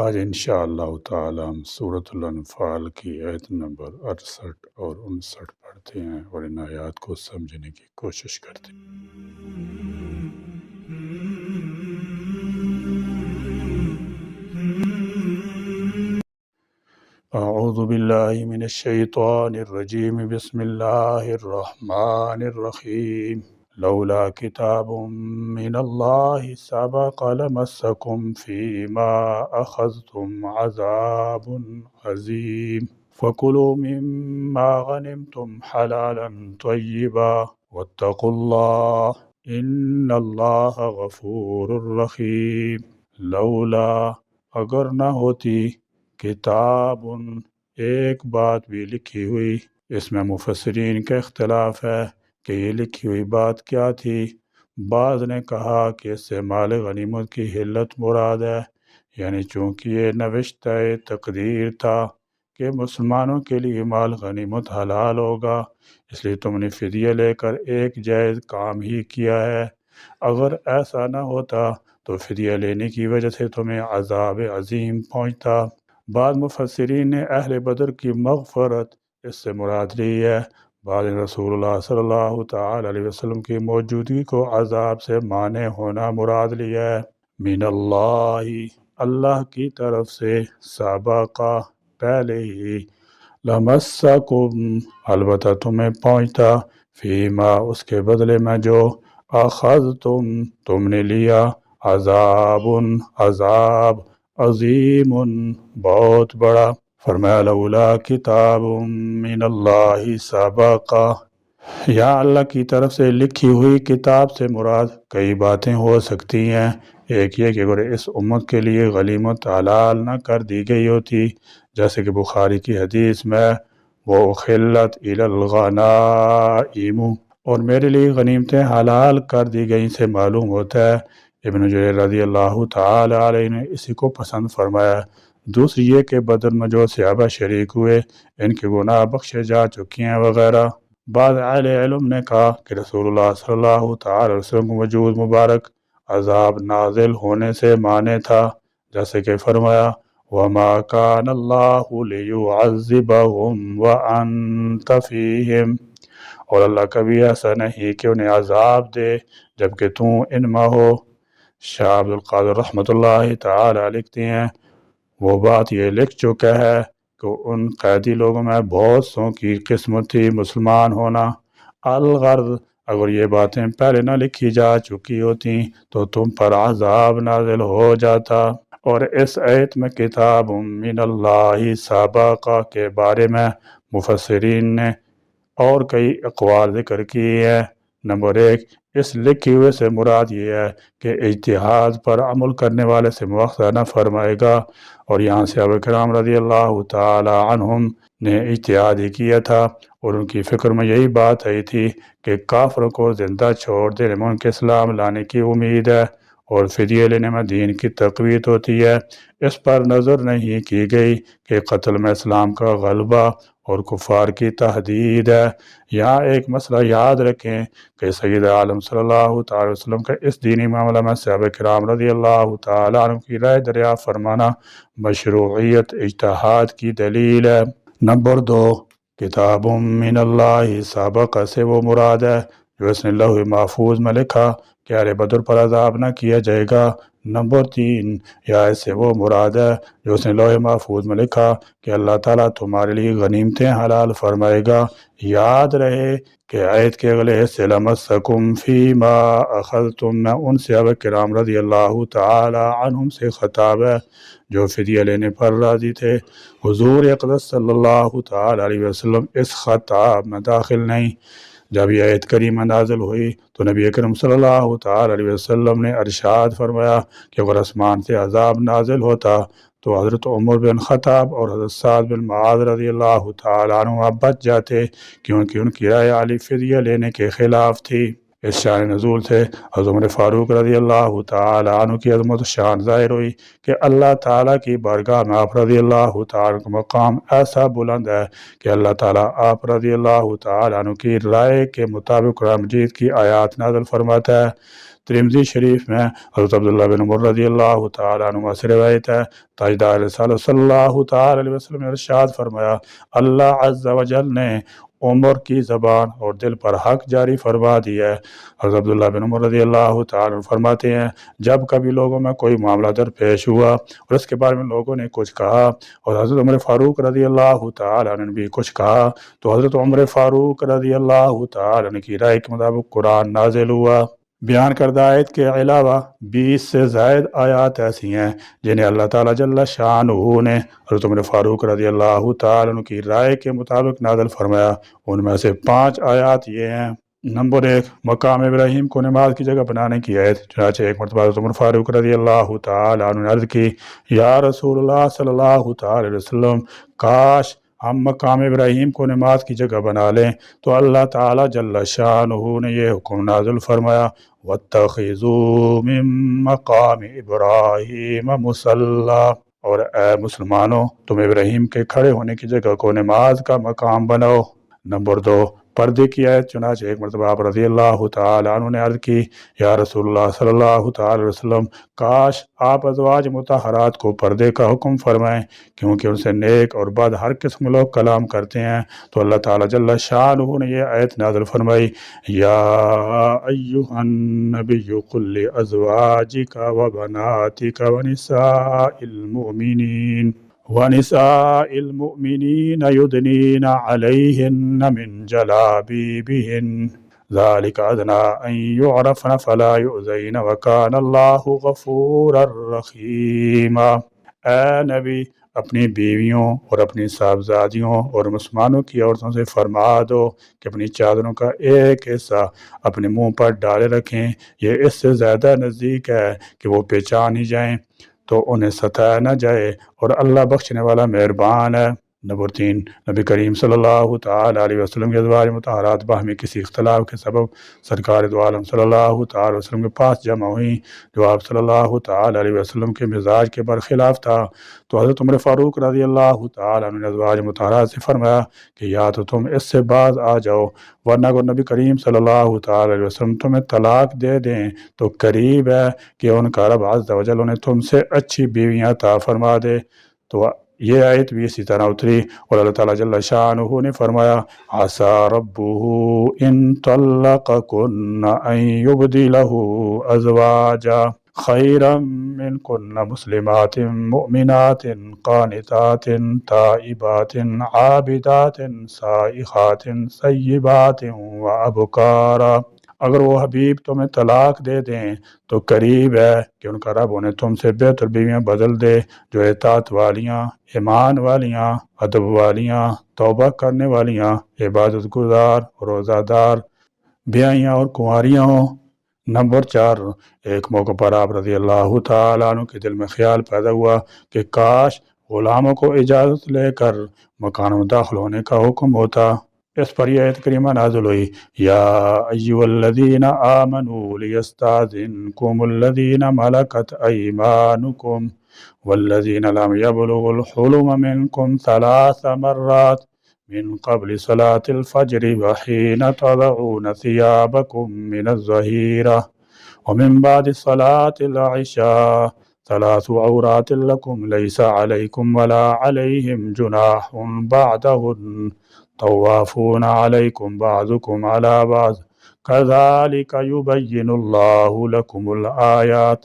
آج انشاءاللہ تعالی ہم سورۃ الانفال کی آیت نمبر 68 اور 59 پڑھتے ہیں اور ان آیات کو سمجھنے کی کوشش کرتے ہیں۔ اعوذ باللہ من الشیطان الرجیم، بسم اللہ الرحمن الرحیم۔ لولا کتاب من اللہ سبق لمسکم فیما اخذتم عذاب عظیم، فکلوا مما غنمتم حلالا طیبا واتقوا اللہ ان اللہ غفور رحیم۔ لولا، اگر نہ ہوتی، کتاب، ایک بات بھی لکھی ہوئی۔ اس میں مفسرین کا اختلاف ہے کہ یہ لکھی ہوئی بات کیا تھی۔ بعض نے کہا کہ اس سے مال غنیمت کی حلت مراد ہے، یعنی چونکہ یہ نوشتہ تقدیر تھا کہ مسلمانوں کے لیے مال غنیمت حلال ہوگا، اس لیے تم نے فدیہ لے کر ایک جائز کام ہی کیا ہے۔ اگر ایسا نہ ہوتا تو فدیہ لینے کی وجہ سے تمہیں عذاب عظیم پہنچتا۔ بعض مفسرین نے اہل بدر کی مغفرت اس سے مراد لی ہے، بعض نے رسول اللہ صلی اللہ تعالی علیہ وسلم کی موجودگی کو عذاب سے مانع ہونا مراد لیا ہے۔ من اللہ، اللہ کی طرف سے، سابقہ، پہلے ہی، لمسکم، البتہ تمہیں پہنچتا، فیما، اس کے بدلے میں جو، اخذتم، تم نے لیا، عذاب، عذاب، عظیم، بہت بڑا۔ فرمایا لولا کتاب من اللہ سبق، یا اللہ کی طرف سے لکھی ہوئی کتاب سے مراد کئی باتیں ہو سکتی ہیں۔ ایک یہ کہ اگر اس امت کے لیے غنیمت حلال نہ کر دی گئی ہوتی، جیسے کہ بخاری کی حدیث میں وَأُحِلَّتْ إِلَى الْغَنَائِمُ، اور میرے لیے غنیمتیں حلال کر دی گئیں سے معلوم ہوتا ہے۔ ابن جریر رضی اللہ تعالی علیہ نے اسی کو پسند فرمایا۔ دوسری یہ کہ بدر میں جو صحابہ شریک ہوئے ان کے گناہ بخشے جا چکی ہیں وغیرہ۔ بعض اہل علم نے کہا کہ رسول اللہ صلی اللہ تعالی علیہ وسلم کو وجود مبارک عذاب نازل ہونے سے مانے تھا، جیسے کہ فرمایا وَمَا كَانَ اللَّهُ لِيُعَذِّبَهُمْ وَأَنْتَ فِيهِمْ، اور اللہ کبھی ایسا نہیں کہ انہیں عذاب دے جبکہ تو ان میں ہو۔ شاہ عبد القادر رحمۃ اللہ تعالی لکھتے ہیں وہ بات یہ لکھ چکا ہے کہ ان قیدی لوگوں میں بہت سوں کی قسمت تھی مسلمان ہونا۔ الغرض، اگر یہ باتیں پہلے نہ لکھی جا چکی ہوتی تو تم پر عذاب نازل ہو جاتا۔ اور اس آیت میں کتاب من اللہ سابقہ کے بارے میں مفسرین نے اور کئی اقوال ذکر کیے ہیں۔ نمبر 1، اس لکھی ہوئے سے مراد یہ ہے کہ اجتہاد پر عمل کرنے والے سے مواخذہ نہ فرمائے گا، اور یہاں سے صحابہ کرام رضی اللہ تعالی عنہم نے اجتہاد ہی کیا تھا، اور ان کی فکر میں یہی بات آئی تھی کہ کافروں کو زندہ چھوڑ دینے میں ان کے اسلام لانے کی امید ہے، اور فدیہ لینے میں دین کی تقویت ہوتی ہے۔ اس پر نظر نہیں کی گئی کہ قتل میں اسلام کا غلبہ اور کفار کی تحدید ہے۔ یہاں ایک مسئلہ یاد رکھیں کہ سید عالم صلی اللہ تعالی وسلم کا اس دینی معاملہ میں صحابہ کرام رضی اللہ تعالی عنہ کی رائے دریافت فرمانا مشروعیت اجتہاد کی دلیل ہے۔ نمبر 2، کتاب من اللہ سابقہ سے وہ مراد ہے جو اس نے لوح محفوظ میں لکھا کہ اہل بدر پر عذاب نہ کیا جائے گا۔ نمبر 3، یا اس سے وہ مراد ہے جو اس نے لوح محفوظ میں لکھا کہ اللہ تعالیٰ تمہارے لیے غنیمتیں حلال فرمائے گا۔ یاد رہے کہ آیت کے اگلے حصے لمسکم فیما اخذتم میں ان صحابہ کرام رضی اللہ تعالی عنہم سے خطاب ہے جو فدیہ لینے پر راضی تھے۔ حضور اقدس صلی اللہ تعالی علیہ وسلم اس خطاب میں داخل نہیں۔ جب یہ آیت کریمہ نازل ہوئی تو نبی اکرم صلی اللہ تعالی علیہ وسلم نے ارشاد فرمایا کہ اگر آسمان سے عذاب نازل ہوتا تو حضرت عمر بن خطاب اور حضرت سعد بن معاذ رضی اللہ تعالی عنہ بچ جاتے، کیونکہ ان کی رائے علی فدیہ لینے کے خلاف تھی۔ اس شان نزول سے حضرت عمر فاروق رضی اللہ تعالی عنہ کی عظمت و شان ظاہر ہوئی کہ اللہ تعالیٰ کی بارگاہ میں آپ رضی اللہ تعالی عنہ کا مقام ایسا بلند ہے کہ اللہ تعالیٰ آپ رضی اللہ تعالی عنہ کی رائے کے مطابق قرآن مجید کی آیات نازل فرماتا ہے۔ ترمذی شریف میں حضرت عبداللہ بن عمر رضی اللہ تعالیٰ عنہ سے روایت ہے، تاجدار رسالت صلی اللہ تعالیٰ علیہ وسلم نے ارشاد فرمایا، اللہ عز و جل نے عمر کی زبان اور دل پر حق جاری فرما دیا ہے۔ حضرت عبداللہ بن عمر رضی اللہ تعالیٰ عنہ فرماتے ہیں، جب کبھی لوگوں میں کوئی معاملہ درپیش ہوا اور اس کے بارے میں لوگوں نے کچھ کہا اور حضرت عمر فاروق رضی اللہ تعالیٰ عنہ نے بھی کچھ کہا تو حضرت عمر فاروق رضی اللہ تعالیٰ عنہ کی رائے کے مطابق قرآن نازل ہوا۔ بیان کردہ آیت کے علاوہ 20 سے زائد آیات ایسی ہیں جنہیں اللہ تعالیٰ جل شانہ نے حضرت عمر فاروق رضی اللہ تعالیٰ عنہ کی رائے کے مطابق نازل فرمایا۔ ان میں سے 5 آیات یہ ہیں۔ نمبر 1، مقام ابراہیم کو نماز کی جگہ بنانے کی آیت۔ چنانچہ ایک مرتبہ حضرت عمر فاروق رضی اللہ تعالیٰ عنہ نے عرض کی، یا رسول اللہ صلی اللہ تعالیٰ علیہ وسلم، کاش ہم مقام ابراہیم کو نماز کی جگہ بنا لیں۔ تو اللہ تعالیٰ جل شانہ نے یہ حکم نازل فرمایا، وَاتَّخِذُوا مِن مَّقَامِ إِبْرَاهِيمَ مُصَلًّى، اور اے مسلمانوں، تم ابراہیم کے کھڑے ہونے کی جگہ کو نماز کا مقام بناؤ۔ نمبر 2، پردے کی آیت۔ چنانچہ ایک مرتبہ آپ رضی اللہ تعالیٰ عنہ نے عرض کی، یا رسول اللہ صلی اللہ تعالیٰ علیہ وسلم، کاش آپ ازواج مطہرات کو پردے کا حکم فرمائیں، کیونکہ ان سے نیک اور بد ہر قسم لوگ کلام کرتے ہیں۔ تو اللہ تعالیٰ جل شانہ نے یہ آیت نازل فرمائی، یا ایہا النبی قل لازواجک وبناتک ونساء المؤمنین یدنین علیہن من جلابیبہن ذالک ادنی ان یعرفن فلا یؤذین وکان اللہ غفورا رحیما۔ اے نبی، اپنی بیویوں اور اپنی صاحبزادیوں اور مسلمانوں کی عورتوں سے فرما دو کہ اپنی چادروں کا ایک حصہ اپنے منہ پر ڈالے رکھیں، یہ اس سے زیادہ نزدیک ہے کہ وہ پہچان ہی جائیں تو انہیں ستایا نہ جائے، اور اللہ بخشنے والا مہربان ہے۔ نمبر 3، نبی کریم صلی اللہ تعالیٰ علیہ وسلم کے ازواج مطہرات باہمی کسی اختلاف کے سبب سرکار دو عالم صلی اللہ تعالیٰ علیہ وسلم کے پاس جمع ہوئیں، جو آپ صلی اللہ تعالیٰ علیہ وسلم کے مزاج کے برخلاف تھا۔ تو حضرت عمر فاروق رضی اللہ تعالیٰ عنہ نے ازواج مطہرات سے فرمایا کہ یا تو تم اس سے باز آ جاؤ، ورنہ اگر نبی کریم صلی اللہ تعالیٰ علیہ وسلم تمہیں طلاق دے دیں تو قریب ہے کہ ان کا رب عز و جل انہیں تم سے اچھی بیویاں عطا فرما دے۔ تو یہ آیت بھی اسی طرح اتری، اور اللہ تعالیٰ جل شانہ نے فرمایا، عَسَىٰ رَبُّهُ إِن طَلَّقَكُنَّ أَن يُبْدِلَهُ أَزْوَاجًا خَيْرًا مِّنكُنَّ مُسْلِمَاتٍ مُؤْمِنَاتٍ قَانِتَاتٍ تَائِبَاتٍ عَابِدَاتٍ سَائِحَاتٍ ثَيِّبَاتٍ وَأَبْكَارًا۔ اگر وہ حبیب تمہیں طلاق دے دیں تو قریب ہے کہ ان کا رب انہیں تم سے بہتر بیویاں بدل دے، جو اطاعت والیاں، ایمان والیاں، ادب والیاں، توبہ کرنے والیاں، عبادت گزار، روزہ دار، بیائیاں اور کنواریاں ہوں۔ نمبر 4، ایک موقع پر آپ رضی اللہ تعالیٰ عنہ کے دل میں خیال پیدا ہوا کہ کاش غلاموں کو اجازت لے کر مکانوں میں داخل ہونے کا حکم ہوتا۔ اس پر یہ آیت کریمہ نازل ہوئی، یا ایھا الذین آمنوا لیستأذنکم الذین ملکت ایمانکم والذین لم یبلغوا الحلم منکم 3 مرات من قبل صلاة الفجر وحین تضعون ثیابکم من الظہیرہ ومن بعد صلاة العشاء 3 عورات لکم لیس علیکم ولا علیہم جناح بعدہن طوافون علیکم بعضکم علی بعض کذالک یبین اللہ لکم الآیات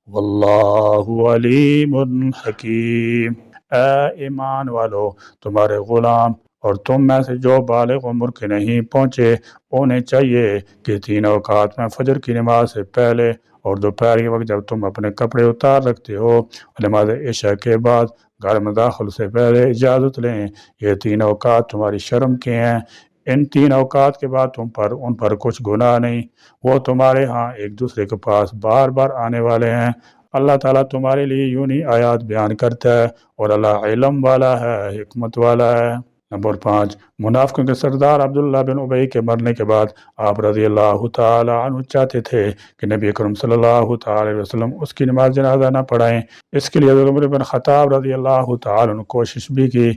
واللہ علیم حکیم۔ اے ایمان والو، تمہارے غلام اور تم میں سے جو بالغ عمر کے نہیں پہنچے، انہیں چاہیے کہ 3 اوقات میں فجر کی نماز سے پہلے اور دوپہر کے وقت جب تم اپنے کپڑے اتار رکھتے ہو، نماز عشاء کے بعد گھر میں داخل سے پہلے اجازت لیں۔ یہ 3 اوقات تمہاری شرم کے ہیں، ان 3 اوقات کے بعد ان پر کچھ گناہ نہیں، وہ تمہارے ہاں ایک دوسرے کے پاس بار بار آنے والے ہیں۔ اللہ تعالیٰ تمہارے لیے یونی آیات بیان کرتا ہے، اور اللہ علم والا ہے، حکمت والا ہے۔ نمبر 5، منافقوں کے سردار عبداللہ بن ابی کے مرنے کے بعد آپ رضی اللہ تعالی عنہ چاہتے تھے کہ نبی اکرم صلی اللہ تعالی علیہ وسلم اس کی نماز جنازہ نہ پڑھائیں۔ اس کے لیے حضرت عمر بن خطاب رضی اللہ تعالی عنہ کوشش بھی کی۔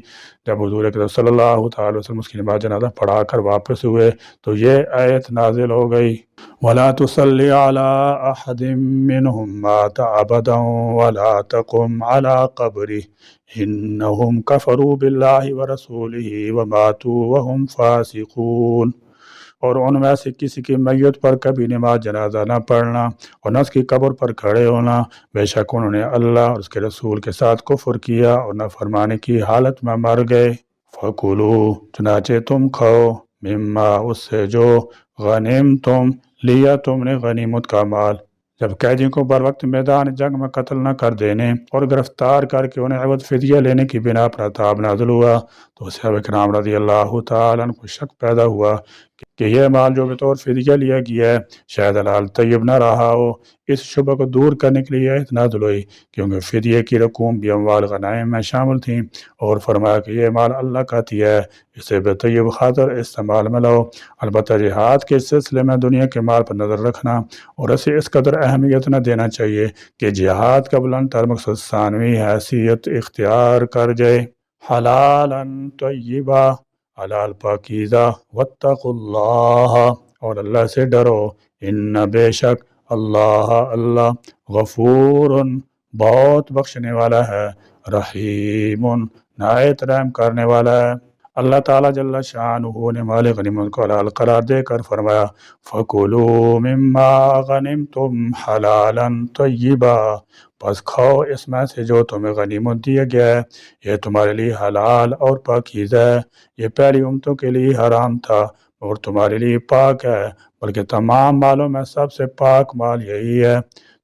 جب حضور اکرم صلی اللہ تعالی علیہ وسلم اس کی نماز جنازہ پڑھا کر واپس ہوئے تو یہ آیت نازل ہو گئی، وَلَا تُصَلِّ عَلَىٰ أَحَدٍ مِّنْهُمْ مَاتَ أَبَدًا وَلَا تَقُمْ عَلَىٰ قَبْرِهِ إِنَّهُمْ كَفَرُوا بِاللَّهِ وَرَسُولِهِ وَمَاتُوا وَهُمْ فَاسِقُونَ۔ اور ان میں سے کسی کی میت پر کبھی نماز جنازہ نہ پڑھنا اور نہ اس کی قبر پر کھڑے ہونا، بے شک انہوں نے اللہ اور اس کے رسول کے ساتھ کفر کیا اور نافرمانی کی حالت میں مر گئے۔ فَكُلُوا، چنانچہ تم کھاؤ، مما، اس سے جو غنیمتم، لیا تم نے غنیمت کا مال، جب قیدیوں کو بر وقت میدان جنگ میں قتل نہ کر دینے اور گرفتار کر کے انہیں عوض فدیہ لینے کی بنا پر عذاب نازل ہوا تو صحابہ کرام رضی اللہ تعالیٰ عنہ کو شک پیدا ہوا کہ یہ مال جو بطور فدیہ لیا گیا ہے شاید حلال طیب نہ رہا ہو۔ اس شبہ کو دور کرنے کے لیے آیت نازل ہوئی، کیونکہ فدیہ کی رقوم بھی اموال غنائم میں شامل تھیں، اور فرمایا کہ یہ مال اللہ کا عطیہ ہے، اسے بے طیب خاطر استعمال میں لاؤ۔ البتہ جہاد کے سلسلے میں دنیا کے مال پر نظر رکھنا اور اسے اس قدر اہمیت نہ دینا چاہیے کہ جہاد کا بلند تر مقصد ثانوی حیثیت اختیار کر جائے۔ حلالا طیبا، حلال پاکیزہ، واتقوا اللہ، اور اللہ سے ڈرو، ان بے شک اللہ غفور، بہت بخشنے والا ہے، رحیم، نہایت رحم کرنے والا ہے۔ اللہ تعالیٰ جل شانہ نے مال غنیمت کو حلال قرار دے کر فرمایا فَكُلُوا مِمَّا غَنِمْتُمْ حَلَالًا طَيِّبًا، پس کھاؤ اس میں سے جو تمہیں غنیمت دیا گیا ہے، یہ تمہارے لیے حلال اور پاکیزہ ہے، یہ پہلی امتوں کے لیے حرام تھا اور تمہارے لیے پاک ہے، بلکہ تمام مالوں میں سب سے پاک مال یہی ہے۔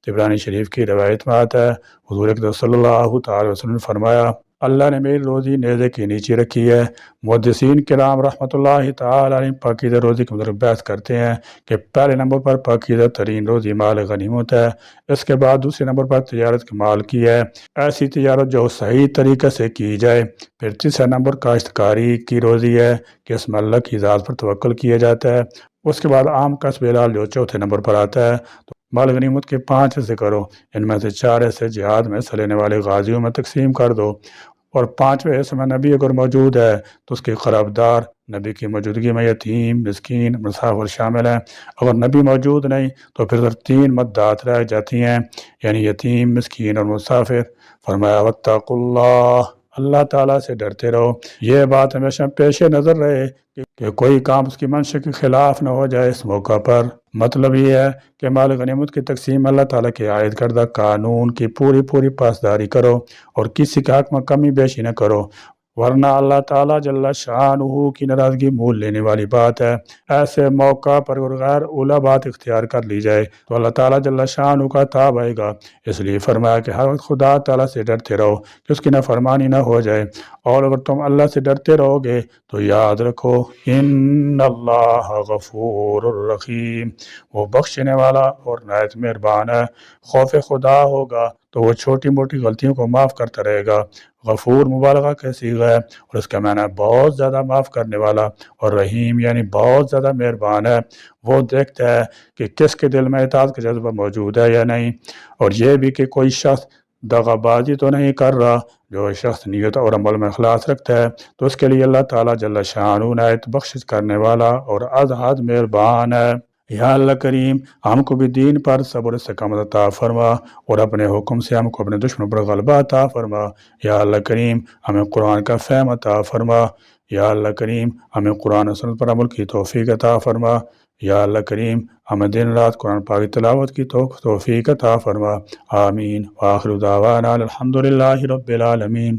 طبرانی شریف کی روایت میں آتا ہے حضور اکرم صلی اللہ تعالی وسلم نے فرمایا اللہ نے میری روزی نیزے کے نیچے رکھی ہے۔ محدثین کرام رحمۃ اللہ تعالی علیہ پاکیزہ روزی کے متعلق بحث کرتے ہیں کہ پہلے نمبر پر پاکیزہ ترین روزی مال غنیمت ہے، اس کے بعد دوسرے نمبر پر تجارت کے مال کی ہے، ایسی تجارت جو صحیح طریقے سے کی جائے، پھر تیسرا نمبر کاشتکاری کی روزی ہے کہ اس میں اللہ کی ذات پر توکل کیا جاتا ہے، اس کے بعد عام قصب حلال جو چوتھے نمبر پر آتا ہے۔ تو مال غنیمت کے 5 حصے کرو، ان میں سے 4 حصے جہاد میں حصہ لینے والے غازیوں میں تقسیم کر دو، اور 5ویں حصے میں نبی اگر موجود ہے تو اس کے قرابدار، نبی کی موجودگی میں یتیم، مسکین، مسافر شامل ہیں۔ اگر نبی موجود نہیں تو پھر صرف 3 مددات رہ جاتی ہیں، یعنی یتیم، مسکین اور مسافر۔ فرمایا واتقوا اللہ، اللہ تعالیٰ سے ڈرتے رہو۔ یہ بات ہمیشہ پیش نظر رہے کہ کوئی کام اس کی منشا کے خلاف نہ ہو جائے اس موقع پر۔ مطلب یہ ہے کہ مال غنیمت کی تقسیم اللہ تعالیٰ کے عائد کردہ قانون کی پوری پاسداری کرو اور کسی کے حق میں کمی بیشی نہ کرو، ورنہ اللہ تعالیٰ جل شانہ کی ناراضگی مول لینے والی بات ہے۔ ایسے موقع پر اگر غیر اولا بات اختیار کر لی جائے تو اللہ تعالیٰ جل شانہ کا تاب آئے گا۔ اس لیے فرمایا کہ ہر وقت خدا تعالیٰ سے ڈرتے رہو کہ اس کی نافرمانی نہ ہو جائے، اور اگر تم اللہ سے ڈرتے رہو گے تو یاد رکھو ان اللہ غفور الرحیم، وہ بخشنے والا اور نہایت مہربان ہے۔ خوف خدا ہوگا تو وہ چھوٹی موٹی غلطیوں کو معاف کرتا رہے گا۔ غفور مبالغہ کا صیغہ ہے اور اس کا معنی بہت زیادہ معاف کرنے والا، اور رحیم یعنی بہت زیادہ مہربان ہے۔ وہ دیکھتا ہے کہ کس کے دل میں اطاعت کا جذبہ موجود ہے یا نہیں، اور یہ بھی کہ کوئی شخص دغا بازی تو نہیں کر رہا۔ جو شخص نیت اور عمل میں اخلاص رکھتا ہے تو اس کے لیے اللہ تعالیٰ جل شانہ نہایت بخشش کرنے والا اور از حد مہربان ہے۔ یا اللہ کریم ہم کو بھی دین پر صبر استقامت عطا فرما، اور اپنے حکم سے ہم کو اپنے دشمنوں پر غلبہ عطا فرما۔ یا اللہ کریم ہمیں قرآن کا فہم عطا فرما۔ یا اللہ کریم ہمیں قرآن و سنت پر عمل کی توفیق عطا فرما۔ یا اللہ کریم ہمیں دن رات قرآن پاک کی تلاوت کی توفیق عطا فرما۔ آمین۔ وآخر دعوانا الحمد للہ رب العالمین۔